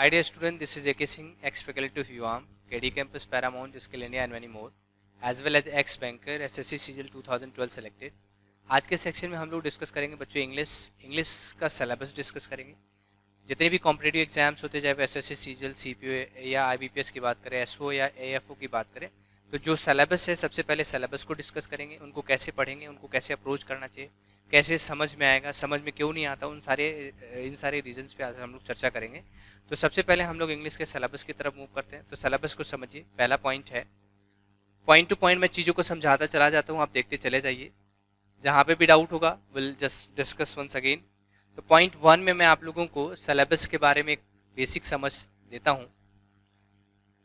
Hi dear student, this is AK Singh, ex-faculty of UAM, KD Campus, Paramount, Skill India and many more, as well as ex-banker, SSC CGL 2012 selected. आज के section में हम लोग discuss करेंगे बच्चों English का syllabus discuss करेंगे। जितने भी कॉम्पिटिटिव एग्जाम्स होते हैं, चाहे वो SSC CGL CPO या IBPS की बात करें, SO या AFO की बात करें, तो जो सिलेबस है सबसे पहले सिलेबस को डिस्कस करेंगे, उनको कैसे पढ़ेंगे, उनको कैसे अप्रोच करना चाहिए, कैसे समझ में आएगा, समझ में क्यों नहीं आता, इन सारे रीजंस पे आज हम लोग चर्चा करेंगे। तो सबसे पहले हम लोग इंग्लिश के सिलेबस की तरफ मूव करते हैं। तो सिलेबस को समझिए। पहला पॉइंट है, पॉइंट टू पॉइंट मैं चीज़ों को समझाता चला जाता हूँ, आप देखते चले जाइए। जहाँ पे भी डाउट होगा will just discuss once again. तो पॉइंट 1 में मैं आप लोगों को सिलेबस के बारे में एक बेसिक समझ देता हूँ।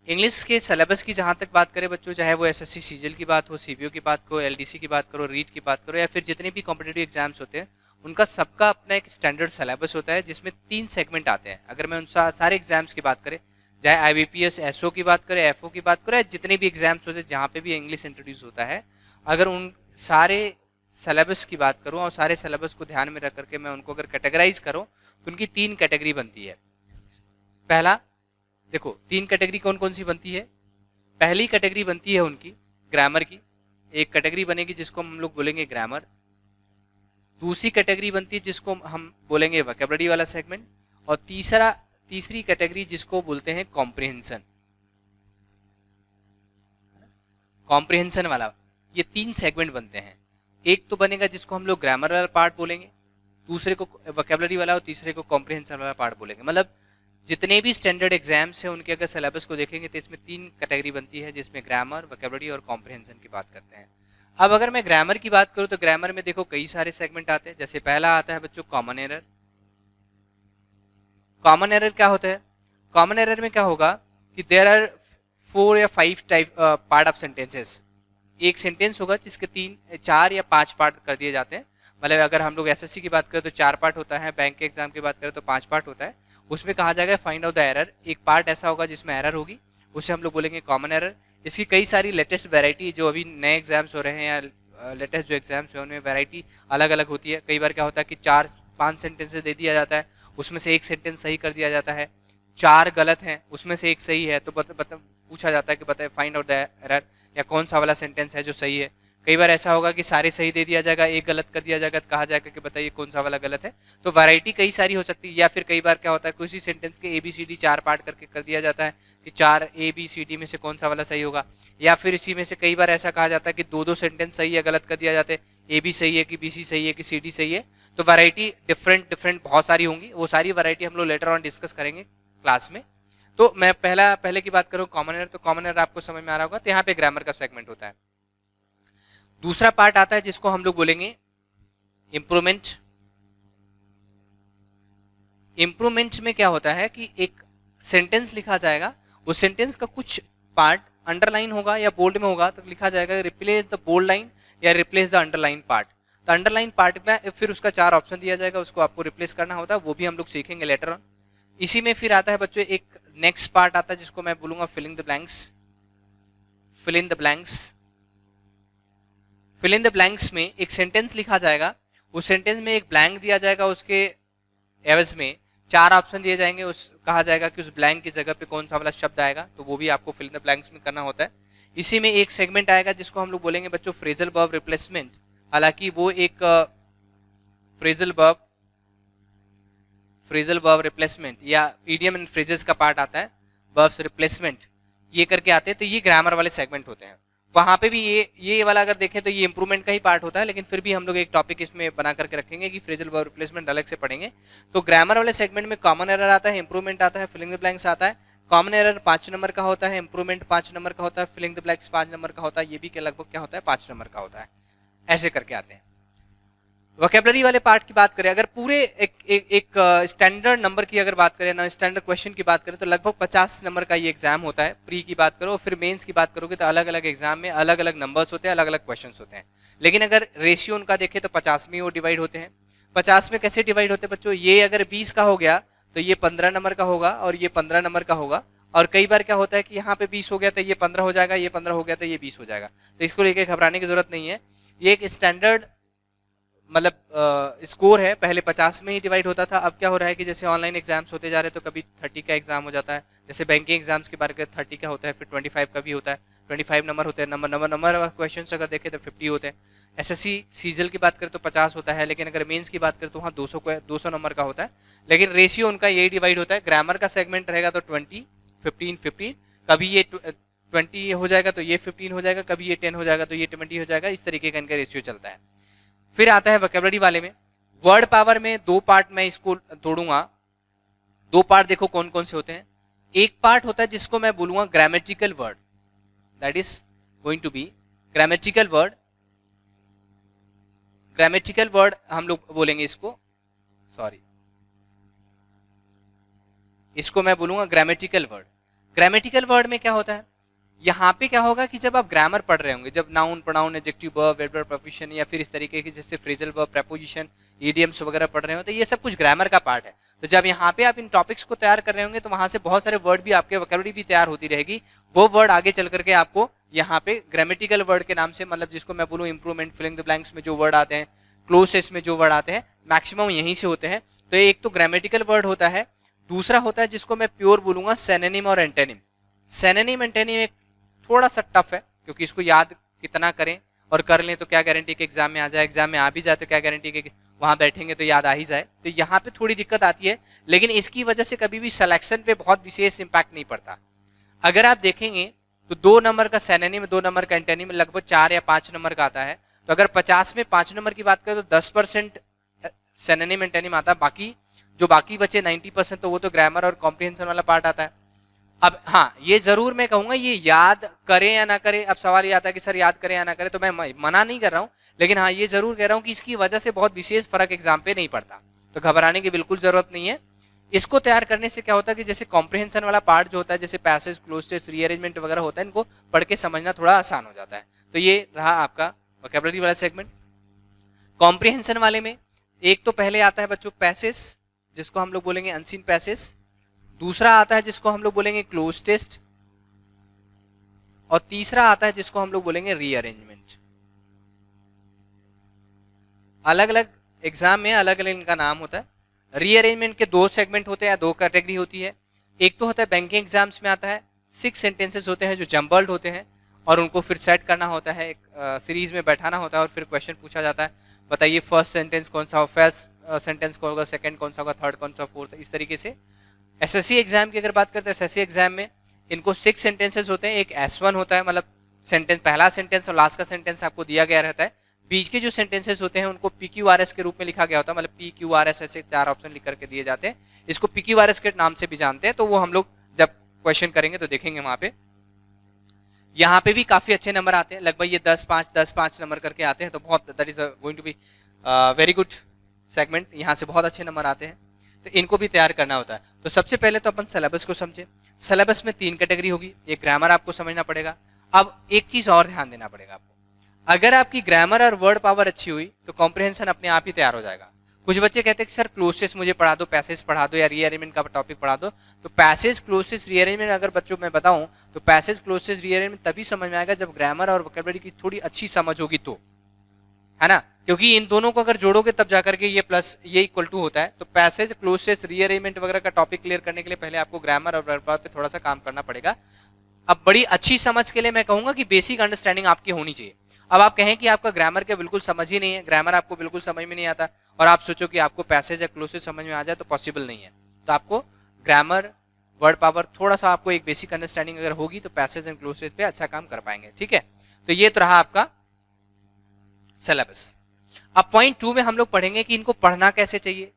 इंग्लिश के सिलेबस की जहाँ तक बात करें बच्चों, चाहे वो SSC CGL की बात हो, CPO की बात हो, LDC की बात करो, रीट की बात करो, या फिर जितने भी कॉम्पिटिटिव एग्जाम्स होते हैं, उनका सबका अपना एक स्टैंडर्ड सिलेबस होता है जिसमें 3 सेगमेंट आते हैं। अगर मैं उन सारे एग्जाम्स की बात करें, चाहे IBPS SO की बात करें, FO की बात करें, जितने भी एग्जाम्स होते हैं जहाँ पे भी इंग्लिश इंट्रोड्यूस होता है, अगर उन सारे सिलेबस की बात करूँ और सारे सिलेबस को ध्यान में रख करके मैं उनको अगर कैटेगराइज करूँ तो उनकी 3 कैटेगरी बनती है। पहला देखो, 3 कैटेगरी कौन कौन सी बनती है। पहली कैटेगरी बनती है उनकी ग्रामर की, एक कैटेगरी बनेगी जिसको हम लोग बोलेंगे ग्रामर। दूसरी कैटेगरी बनती है जिसको हम बोलेंगे वोकैबुलरी वाला सेगमेंट, और तीसरी कैटेगरी जिसको बोलते हैं कॉम्प्रिहेंशन वाला। ये 3 सेगमेंट बनते हैं। एक तो बनेगा जिसको हम लोग ग्रामर वाला पार्ट बोलेंगे, दूसरे को वोकैबुलरी वाला और तीसरे को कॉम्प्रिहेंशन वाला पार्ट बोलेंगे। मतलब जितने भी स्टैंडर्ड एग्जाम्स हैं उनके अगर सिलेबस को देखेंगे तो इसमें 3 कैटेगरी बनती है, जिसमें ग्रामर, वोकैबुलरी और कॉम्प्रिहेंशन की बात करते हैं। अब अगर मैं ग्रामर की बात करूं तो ग्रामर में देखो कई सारे सेगमेंट आते हैं। जैसे पहला आता है बच्चों कॉमन एरर। कॉमन एरर क्या होता है? कॉमन एरर में क्या होगा कि देयर आर 4 या 5 टाइप पार्ट ऑफ सेंटेंसेस। एक सेंटेंस होगा जिसके 4 या 5 पार्ट कर दिए जाते हैं। मतलब अगर हम लोग SSC की बात करें तो 4 पार्ट होता है, बैंक के एग्जाम की बात करें तो 5 पार्ट होता है। उसमें कहा जाएगा फाइंड आउट द एरर। एक पार्ट ऐसा होगा जिसमें एरर होगी, उसे हम लोग बोलेंगे कॉमन एरर। इसकी कई सारी लेटेस्ट वैरायटी जो अभी नए एग्जाम्स हो रहे हैं या लेटेस्ट जो एग्जाम्स हो उनमें वैरायटी अलग अलग होती है। कई बार क्या होता है कि 4-5 सेंटेंसेस दे दिया जाता है, उसमें से एक सेंटेंस सही कर दिया जाता है, 4 गलत हैं उसमें से एक सही है, तो पूछा जाता है कि बताए फाइंड आउट द एरर, या कौन सा वाला सेंटेंस है जो सही है। कई बार ऐसा होगा कि सारे सही दे दिया जाएगा, एक गलत कर दिया जाएगा, तो कहा जाएगा कि बताइए कौन सा वाला गलत है। तो वैरायटी कई सारी हो सकती है। या फिर कई बार क्या होता है कि उसी सेंटेंस के ABCD 4 पार्ट करके कर दिया जाता है कि 4 ABCD में से कौन सा वाला सही होगा। या फिर इसी में से कई बार ऐसा कहा जाता है कि 2-2 सेंटेंस सही या गलत कर दिया जाता है, AB सही है कि BC सही है कि CD सही है। तो वैरायटी डिफरेंट बहुत सारी होंगी। वो सारी वैरायटी हम लोग लेटर ऑन डिस्कस करेंगे क्लास में। तो मैं पहले की बात करूँ कॉमन एरर, तो कॉमन एरर आपको समझ में आ रहा होगा। तो यहाँ पे ग्रामर का सेगमेंट होता है। दूसरा पार्ट आता है जिसको हम लोग बोलेंगे इंप्रूवमेंट। इंप्रूवमेंट में क्या होता है कि एक सेंटेंस लिखा जाएगा, उस सेंटेंस का कुछ पार्ट अंडरलाइन होगा या बोल्ड में होगा, तो लिखा जाएगा रिप्लेस द बोल्ड लाइन या रिप्लेस द अंडरलाइन पार्ट। तो अंडरलाइन पार्ट में फिर उसका 4 ऑप्शन दिया जाएगा, उसको आपको रिप्लेस करना होता है। वो भी हम लोग सीखेंगे लेटर ऑन। इसी में फिर आता है बच्चों एक नेक्स्ट पार्ट आता है जिसको मैं बोलूंगा filling the blanks. Fill in the blanks. Fill in the blanks में एक सेंटेंस लिखा जाएगा, उस सेंटेंस में एक ब्लैंक दिया जाएगा, उसके एवज में 4 ऑप्शन दिए जाएंगे। कहा जाएगा कि उस ब्लैंक की जगह पे कौन सा वाला शब्द आएगा, तो वो भी आपको फिल इन द ब्लैंक्स में करना होता है। इसी में एक सेगमेंट आएगा जिसको हम लोग बोलेंगे बच्चों फ्रेजल वर्ब रिप्लेसमेंट। हालांकि वो एक फ्रेजल वर्ब रिप्लेसमेंट या इडियम एंड फ्रेजेस का पार्ट आता है, वर्ब्स रिप्लेसमेंट ये करके आते हैं। तो ये ग्रामर वाले सेगमेंट होते हैं। वहां पे भी ये वाला अगर देखें तो ये इंप्रूवमेंट का ही पार्ट होता है, लेकिन फिर भी हम लोग एक टॉपिक इसमें बना करके रखेंगे कि फ्रेजल वर्ब रिप्लेसमेंट अलग से पढ़ेंगे। तो ग्रामर वाले सेगमेंट में कॉमन एरर आता है, इंप्रूवमेंट आता है, फिलिंग द ब्लैंक्स आता है। कॉमन एरर 5 नंबर का होता है, इंप्रूवमेंट 5 नंबर का होता है, फिलिंग द ब्लैंक्स 5 नंबर का होता है। ये भी लगभग क्या होता है 5 नंबर का होता है। ऐसे करके आते हैं। वोकैबुलरी वाले पार्ट की बात करें, अगर पूरे एक स्टैंडर्ड नंबर की अगर बात करें ना, स्टैंडर्ड क्वेश्चन की बात करें, तो लगभग 50 नंबर का ये एग्जाम होता है। प्री की बात करो फिर मेंस की बात करोगे तो अलग अलग एग्जाम में अलग अलग नंबर्स होते हैं, अलग अलग क्वेश्चन होते हैं। लेकिन अगर रेशियो उनका देखें तो 50 में वो डिवाइड होते हैं। 50 में कैसे डिवाइड होते हैं बच्चों? ये अगर 20 का हो गया तो ये 15 नंबर का होगा और ये 15 नंबर का होगा। और कई बार क्या होता है कि यहाँ पे 20 हो गया तो ये 15 हो जाएगा, ये 15 हो गया तो ये 20 हो जाएगा। तो इसको लेके घबराने की जरूरत नहीं है। ये एक स्टैंडर्ड मतलब स्कोर है, पहले 50 में ही डिवाइड होता था। अब क्या हो रहा है कि जैसे ऑनलाइन एग्जाम्स होते जा रहे हैं तो कभी 30 का एग्जाम हो जाता है। जैसे बैंकिंग एग्जाम्स की बात करें 30 का होता है, फिर 25 का भी होता है। 25 नंबर होते हैं, नंबर क्वेश्चन अगर देखें तो 50 होते हैं। एसएससी सीजल की बात करें तो 50 होता है, लेकिन अगर मेंस की बात करें तो वहाँ 200 नंबर का होता है, लेकिन रेशियो उनका यही डिवाइड होता है। ग्रामर का सेगमेंट रहेगा तो 20, 15, 15, कभी ये 20 हो जाएगा तो ये 15 हो जाएगा, कभी ये 10 हो जाएगा तो ये 20 हो जाएगा। इस तरीके का इनका रेशियो चलता है। फिर आता है वोकैबुलरी वाले में। वर्ड पावर में दो पार्ट मैं इसको तोड़ूंगा। दो पार्ट देखो कौन कौन से होते हैं। एक पार्ट होता है जिसको मैं बोलूंगा grammatical word, that is going to be grammatical word. Grammatical word हम लोग बोलेंगे इसको, सॉरी, इसको मैं बोलूंगा ग्रामेटिकल वर्ड। ग्रामेटिकल वर्ड में क्या होता है, यहाँ पे क्या होगा कि जब आप ग्रामर पढ़ रहे होंगे, जब noun, pronoun, adjective, verb, adverb, preposition या फिर इस तरीके की जैसे फ्रेजल वर्ब, प्रीपोजिशन, इडियम्स वगैरह पढ़ रहे हो, तो ये सब कुछ ग्रामर का पार्ट है। तो जब यहाँ पे आप इन टॉपिक्स को तैयार कर रहे होंगे तो वहां से बहुत सारे वर्ड भी, आपके वोकैबुलरी भी तैयार होती रहेगी। वो वर्ड आगे चल करके आपको यहाँ पे ग्रामेटिकल वर्ड के नाम से, मतलब जिसको मैं बोलूँ इंप्रूवमेंट, फिलिंग द ब्लैंक्स में जो वर्ड आते हैं, क्लोजेस में जो वर्ड आते हैं, मैक्सिमम यहीं से होते हैं। तो एक तो ग्रामेटिकल वर्ड होता है, दूसरा होता है जिसको मैं प्योर बोलूंगा सिनोनिम और एंटोनिम। सिनोनिम एंटोनिम एक थोड़ा सा टफ है, क्योंकि इसको याद कितना करें और कर लें तो क्या गारंटी कि एग्जाम में आ जाए, एग्जाम में आ भी जाए तो क्या गारंटी कि वहां बैठेंगे तो याद आ ही जाए। तो यहाँ पे थोड़ी दिक्कत आती है, लेकिन इसकी वजह से कभी भी सिलेक्शन पे बहुत विशेष इंपैक्ट नहीं पड़ता। अगर आप देखेंगे तो 2 नंबर का सिनोनिम, 2 नंबर का एंटोनिम लगभग 4 या 5 नंबर का आता है। तो अगर 50 में 5 नंबर की बात करें तो 10% सिनोनिम एंटोनिम आता है, बाकी जो बाकी बचे 90% तो वो तो ग्रामर और कॉम्प्रिहेंशन वाला पार्ट आता है। अब हाँ, ये जरूर मैं कहूंगा ये याद करें या ना करें, अब सवाल ये आता है कि सर याद करें या ना करें, तो मैं मना नहीं कर रहा हूं, लेकिन हाँ ये जरूर कह रहा हूं कि इसकी वजह से बहुत विशेष फर्क एग्जाम पे नहीं पड़ता, तो घबराने की बिल्कुल जरूरत नहीं है। इसको तैयार करने से क्या होता है कि जैसे कॉम्प्रिहेंशन वाला पार्ट जो होता है, जैसे पैसेज, क्लोजेस, रीअरेंजमेंट वगैरह होता है, इनको पढ़ के समझना थोड़ा आसान हो जाता है। तो ये रहा आपका वोकैबुलरी वाला सेगमेंट। कॉम्प्रिहेंशन वाले में एक तो पहले आता है बच्चों पैसेज, जिसको हम लोग बोलेंगे अनसीन पैसेज। दूसरा आता है जिसको हम लोग बोलेंगे क्लोज टेस्ट, और तीसरा आता है जिसको हम लोग बोलेंगे रीअरेंजमेंट। अलग अलग एग्जाम में अलग अलग इनका नाम होता है। रीअरेंजमेंट के 2 सेगमेंट होते हैं, 2 कैटेगरी होती है। एक तो होता है बैंकिंग एग्जाम्स में आता है, 6 सेंटेंसेस होते हैं जो जम्बल्ड होते हैं, और उनको फिर सेट करना होता है, एक सीरीज में बैठाना होता है और फिर क्वेश्चन पूछा जाता है, बताइए फर्स्ट सेंटेंस कौन सा होगा, फर्स्ट सेंटेंस कौन होगा, सेकंड कौन सा होगा, थर्ड कौन सा, फोर्थ, इस तरीके से। एसएससी एग्जाम की अगर बात करते हैं, एसएससी एग्जाम में इनको 6 सेंटेंसेस होते हैं। एक S1 होता है, मतलब सेंटेंस, पहला सेंटेंस और लास्ट का सेंटेंस आपको दिया गया रहता है। बीच के जो सेंटेंसेस होते हैं उनको PQRS के रूप में लिखा गया होता है, मतलब PQRS ऐसे 4 ऑप्शन लिख करके दिए जाते हैं। इसको PQRS के नाम से भी जानते हैं, तो वो हम लोग जब क्वेश्चन करेंगे तो देखेंगे वहां पे। यहाँ पे भी काफी अच्छे नंबर आते हैं, लगभग ये 10-5 नंबर करके आते हैं, तो बहुत, that is going to be very good segment. यहाँ से बहुत अच्छे नंबर आते हैं, तो इनको भी तैयार करना होता है। तो सबसे पहले तो अपन सिलेबस को समझे। सिलेबस में 3 कैटेगरी होगी। एक ग्रामर आपको समझना पड़ेगा। अब एक चीज और ध्यान देना पड़ेगा आपको, अगर आपकी ग्रामर और वर्ड पावर अच्छी हुई तो कॉम्प्रिहेंशन अपने आप ही तैयार हो जाएगा। कुछ बच्चे कहते हैं कि सर क्लोजेस मुझे पढ़ा दो, पैसेज पढ़ा दो, या रीअरेंजमेंट का टॉपिक पढ़ा दो। तो पैसेज, क्लोजेस, रीअरेंजमेंट अगर बच्चों में बताऊं तो पैसेज, क्लोजेस, रीअरेंजमेंट तभी समझ में आएगा जब ग्रामर और वोकैबुलरी की थोड़ी अच्छी समझ होगी, तो है ना, क्योंकि इन दोनों को अगर जोड़ोगे तब जाकर के ये प्लस ये इक्वल टू होता है। तो पैसेज, क्लोजेस, रीअरेंजमेंट वगैरह का टॉपिक क्लियर करने के लिए पहले आपको ग्रामर और वर्ड पावर पे थोड़ा सा काम करना पड़ेगा। अब बड़ी अच्छी समझ के लिए मैं कहूंगा कि बेसिक अंडरस्टैंडिंग आपकी होनी चाहिए। अब आप कहें कि आपका ग्रामर के बिल्कुल समझ ही नहीं है, ग्रामर आपको बिल्कुल समझ में नहीं आता, और आप सोचो कि आपको पैसेज या क्लोजेस समझ में आ जाए, तो पॉसिबल नहीं है। तो आपको ग्रामर, वर्ड पावर, थोड़ा सा आपको एक बेसिक अंडरस्टैंडिंग अगर होगी तो पैसेज एंड क्लोजेस पे अच्छा काम कर पाएंगे। ठीक है, तो ये तो रहा आपका सिलेबस। अब पॉइंट 2 में हम लोग पढ़ेंगे कि इनको पढ़ना कैसे चाहिए।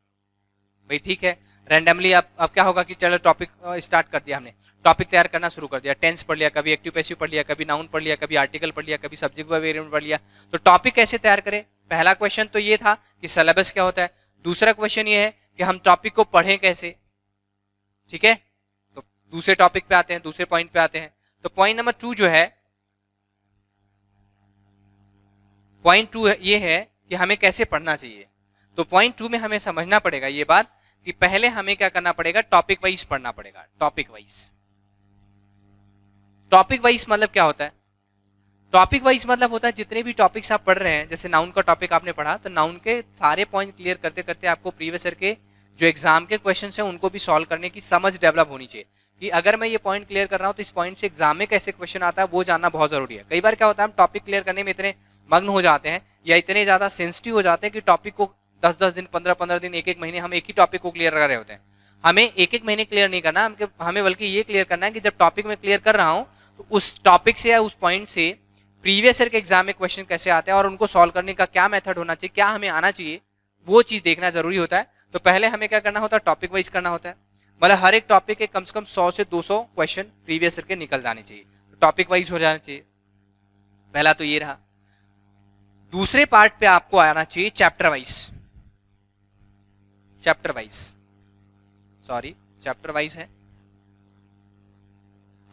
भाई ठीक है, रैंडमली अब क्या होगा कि चलो टॉपिक स्टार्ट कर दिया हमने, टॉपिक तैयार करना शुरू कर दिया, टेंस पढ़ लिया, कभी एक्टिव पैसिव पढ़ लिया, कभी नाउन पढ़ लिया, कभी आर्टिकल पढ़ लिया, कभी सब्जेक्ट वर्ब वेरिएबल पढ़ लिया। तो टॉपिक कैसे तैयार करें? पहला क्वेश्चन तो ये था कि सिलेबस क्या होता है। दूसरा क्वेश्चन ये है कि हम टॉपिक को पढ़ें कैसे। ठीक है, तो दूसरे टॉपिक पे आते हैं, दूसरे पॉइंट पे आते हैं। तो पॉइंट नंबर 2 जो है, पॉइंट 2 ये है कि हमें कैसे पढ़ना चाहिए। तो पॉइंट 2 में हमें समझना पड़ेगा ये बात कि पहले हमें क्या करना पड़ेगा, टॉपिक वाइज पढ़ना पड़ेगा। टॉपिक वाइज, टॉपिक वाइज मतलब क्या होता है? टॉपिक वाइज मतलब होता है जितने भी टॉपिक्स आप पढ़ रहे हैं, जैसे नाउन का टॉपिक आपने पढ़ा तो नाउन के सारे पॉइंट क्लियर करते करते आपको प्रीवियस ईयर के जो एग्जाम के क्वेश्चन हैं उनको भी सॉल्व करने की समझ डेवलप होनी चाहिए कि अगर मैं ये पॉइंट क्लियर कर रहा हूँ तो इस पॉइंट से एग्जाम में कैसे क्वेश्चन आता है वो जानना बहुत जरूरी है। कई बार क्या होता है हम टॉपिक क्लियर करने में इतने मग्न हो जाते हैं या इतने ज्यादा सेंसिटिव हो जाते हैं कि टॉपिक को 10-10 दिन 15-15 दिन 1-1 महीने हम एक ही टॉपिक को क्लियर कर रहे होते हैं। हमें 1-1 महीने क्लियर नहीं करना, हमें बल्कि ये क्लियर करना है कि जब टॉपिक में क्लियर कर रहा हूँ तो उस टॉपिक से या उस पॉइंट से प्रीवियस ईयर के एग्जाम में क्वेश्चन कैसे आते हैं और उनको सॉल्व करने का क्या मेथड होना चाहिए, क्या हमें आना चाहिए, वो चीज देखना जरूरी होता है। तो पहले हमें क्या करना होता है, टॉपिक वाइज करना होता है। मतलब हर एक टॉपिक के कम से कम 100 से 200 क्वेश्चन प्रीवियस ईयर के निकल जाने चाहिए, टॉपिक वाइज हो जाना चाहिए। पहला तो ये रहा। दूसरे पार्ट पे आपको आना चाहिए चैप्टर वाइज। चैप्टर वाइज है।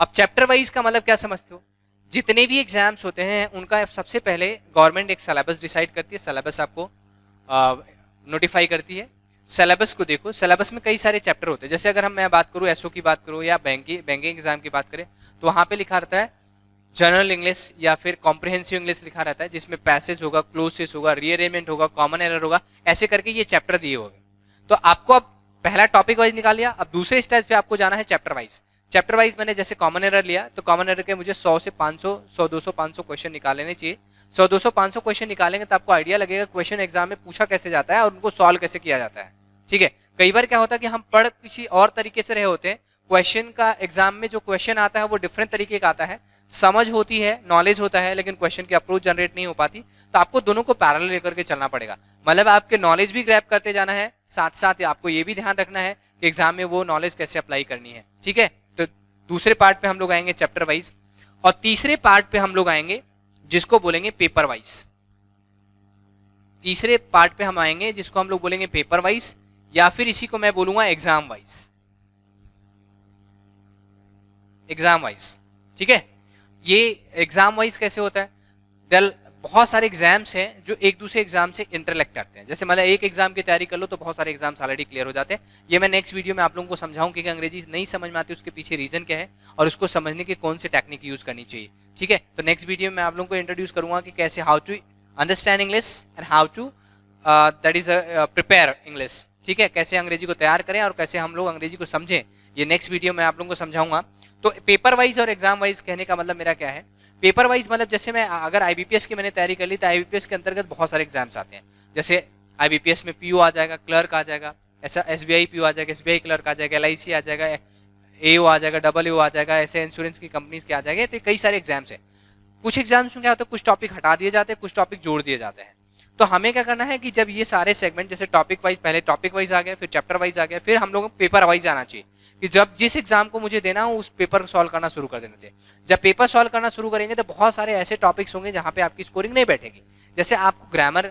अब चैप्टर वाइज का मतलब क्या समझते हो, जितने भी एग्जाम्स होते हैं उनका सबसे पहले गवर्नमेंट एक सिलेबस डिसाइड करती है, सिलेबस आपको नोटिफाई करती है। सिलेबस को देखो, सिलेबस में कई सारे चैप्टर होते हैं। जैसे अगर मैं बात करूं एसओ की बात करूं या बैंकिंग एग्जाम की बात करें तो वहां पे लिखा रहता है जनरल इंग्लिश या फिर कॉम्प्रिहेंसिव इंग्लिश लिखा रहता है, जिसमें पैसेज होगा, क्लोजेस होगा, रीअरेंजमेंट होगा, कॉमन एरर होगा, ऐसे करके ये चैप्टर दिए होंगे। तो आपको अब पहला टॉपिक वाइज निकाल लिया, अब दूसरे स्टेज पे आपको जाना है चैप्टर वाइज। चैप्टर वाइज मैंने जैसे कॉमन एरर लिया तो कॉमन एरर के मुझे 100 से 500 100 200 500 क्वेश्चन निकाल लेने चाहिए। 100 200 500 क्वेश्चन निकालेंगे तो आपको आइडिया लगेगा क्वेश्चन एग्जाम में पूछा कैसे जाता है और उनको सॉल्व कैसे किया जाता है। ठीक है, कई बार क्या होता है कि हम पढ़ किसी और तरीके से रहे होते हैं, क्वेश्चन का एग्जाम में जो क्वेश्चन आता है वो डिफरेंट तरीके का आता है, समझ होती है, नॉलेज होता है, लेकिन क्वेश्चन की अप्रोच जनरेट नहीं हो पाती। तो आपको दोनों को पैरेलल लेकर के चलना पड़ेगा। मतलब आपके नॉलेज भी ग्रैब करते जाना है, साथ साथ आपको ये भी ध्यान रखना है कि एग्जाम में वो नॉलेज कैसे अप्लाई करनी है। ठीक है, तो दूसरे पार्ट पे हम लोग आएंगे चैप्टर वाइज, और तीसरे पार्ट पे हम लोग आएंगे जिसको बोलेंगे पेपर वाइज। तीसरे पार्ट पे हम आएंगे जिसको हम लोग बोलेंगे पेपर वाइज, या फिर इसी को मैं बोलूंगा एग्जाम वाइज। एग्जाम वाइज, ठीक है। ये एग्जाम वाइज कैसे होता है, दल बहुत सारे एग्जाम्स हैं जो एक दूसरे एग्जाम से इंटरलेक्ट करते हैं। जैसे मतलब एक एग्जाम की तैयारी कर लो तो बहुत सारे एग्जाम्स ऑलरेडी क्लियर हो जाते हैं। ये मैं नेक्स्ट वीडियो में आप लोगों को समझाऊं कि अंग्रेजी नहीं समझ में आती उसके पीछे रीजन क्या है और उसको समझने की कौन सी टेक्निक यूज करनी चाहिए। ठीक है, तो नेक्स्ट वीडियो में आप लोगों को इंट्रोड्यूस करूंगा कि कैसे how to understand English and how to that is prepare English. ठीक है, कैसे अंग्रेजी को तैयार करें और कैसे हम लोग अंग्रेजी को समझें, ये नेक्स्ट वीडियो में आप लोगों को समझाऊंगा। तो पेपर वाइज और एग्जाम वाइज कहने का मतलब मेरा क्या है, पेपर वाइज मतलब जैसे मैं अगर आईबीपीएस की मैंने तैयारी कर ली तो आईबीपीएस के अंतर्गत बहुत सारे एग्जाम्स आते हैं। जैसे आईबीपीएस में पीओ आ जाएगा, क्लर्क आ जाएगा, ऐसा एसबीआई पीओ आ जाएगा, एसबीआई क्लर्क आ जाएगा, एलआईसी आ जाएगा, एओ आ जाएगा, डबल एओ आ जाएगा, ऐसे इंश्योरेंस की कंपनीज के आ जाएंगे। तो कई सारे एग्जाम्स हैं। कुछ एग्जाम्स में क्या होता है, कुछ टॉपिक हटा दिए जाते हैं, कुछ टॉपिक जोड़ दिए जाते हैं। तो हमें क्या करना है कि जब ये सारे सेगमेंट जैसे टॉपिक वाइज, पहले टॉपिक वाइज आ गया, फिर चैप्टर वाइज आ गया, फिर हम लोग पेपर वाइज आना चाहिए कि जब जिस एग्जाम को मुझे देना हो उस पेपर सॉल्व करना शुरू कर देना चाहिए। जब पेपर सॉल्व करना शुरू करेंगे तो बहुत सारे ऐसे टॉपिक्स होंगे जहां पे आपकी स्कोरिंग नहीं बैठेगी। जैसे आपको ग्रामर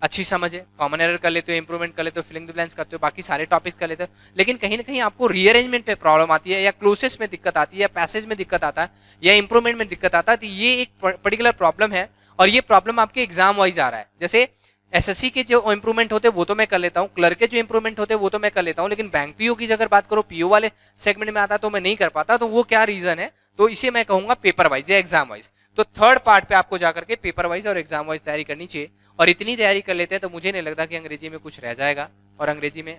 अच्छी समझ है, कॉमन एरर कर लेते हो, इंप्रूवमेंट कर लेते हो, फिलिंग द ब्लैंक्स करते हो, बाकी सारे टॉपिक्स कर लेते हो, लेकिन कहीं ना कहीं आपको रीअरेंजमेंट पे प्रॉब्लम आती है या क्लोजेस में दिक्कत आती है या पैसेज में दिक्कत आता है या इंप्रूवमेंट में दिक्कत आता है। तो ये एक पर्टिकुलर प्रॉब्लम है और ये प्रॉब्लम आपके एग्जाम वाइज आ रहा है। जैसे एसएससी के जो इंप्रूवमेंट होते हैं वो तो मैं कर लेता हूँ, क्लर्क के जो इंप्रूवमेंट होते हैं वो तो मैं कर लेता हूँ, लेकिन बैंक पीओ की अगर बात करो, पीओ वाले सेगमेंट में आता तो मैं नहीं कर पाता। तो वो क्या रीजन है, तो इसे मैं कहूंगा पेपर वाइज या एग्जाम वाइज। तो थर्ड पार्ट पे आपको जाकर के पेपर वाइज और एग्जाम वाइज तैयारी करनी चाहिए, और इतनी तैयारी कर लेते हैं तो मुझे नहीं लगता कि अंग्रेजी में कुछ रह जाएगा और अंग्रेजी में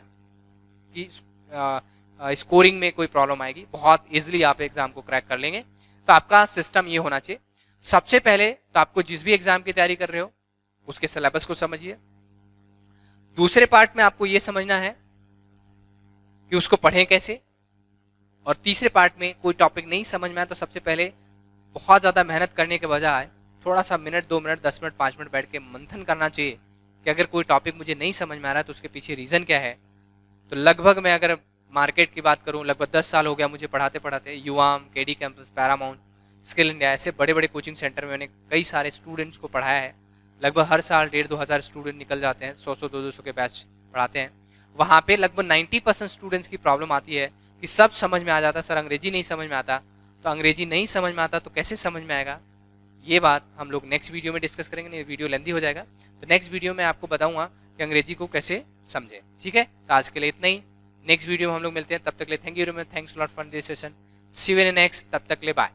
की स्कोरिंग में कोई प्रॉब्लम आएगी। बहुत इजिली आप एग्जाम को क्रैक कर लेंगे। तो आपका सिस्टम ये होना चाहिए, सबसे पहले तो आपको जिस भी एग्जाम की तैयारी कर रहे हो उसके सिलेबस को समझिए। दूसरे पार्ट में आपको यह समझना है कि उसको पढ़ें कैसे, और तीसरे पार्ट में कोई टॉपिक नहीं समझ में आया तो सबसे पहले बहुत ज्यादा मेहनत करने के बजाय थोड़ा सा मिनट 2 मिनट 10 मिनट 5 मिनट बैठ के मंथन करना चाहिए कि अगर कोई टॉपिक मुझे नहीं समझ में आ रहा है तो उसके पीछे रीजन क्या है। तो लगभग मैं अगर मार्केट की बात करूं, लगभग 10 साल हो गया मुझे पढ़ाते पढ़ाते। Yuvam, KD campus, Paramount, skill India, ऐसे बड़े बड़े कोचिंग सेंटर में मैंने कई सारे स्टूडेंट्स को पढ़ाया है। लगभग हर साल 1,500-2 हज़ार स्टूडेंट निकल जाते हैं, 100-100 200 के बैच पढ़ाते हैं। वहाँ पे लगभग 90% स्टूडेंट्स की प्रॉब्लम आती है कि सब समझ में आ जाता, सर अंग्रेजी नहीं समझ में आता। तो अंग्रेजी नहीं समझ में आता तो कैसे समझ में आएगा, ये बात हम लोग नेक्स्ट वीडियो में डिस्कस करेंगे। नहीं वीडियो लेंथी हो जाएगा, तो नेक्स्ट वीडियो में आपको बताऊंगा कि अंग्रेजी को कैसे समझे। ठीक है, तो आज के लिए इतना ही। नेक्स्ट वीडियो में हम लोग मिलते हैं, तब तक ले thank you very much, thanks lot for this session, see you in next, तब तक ले बाय।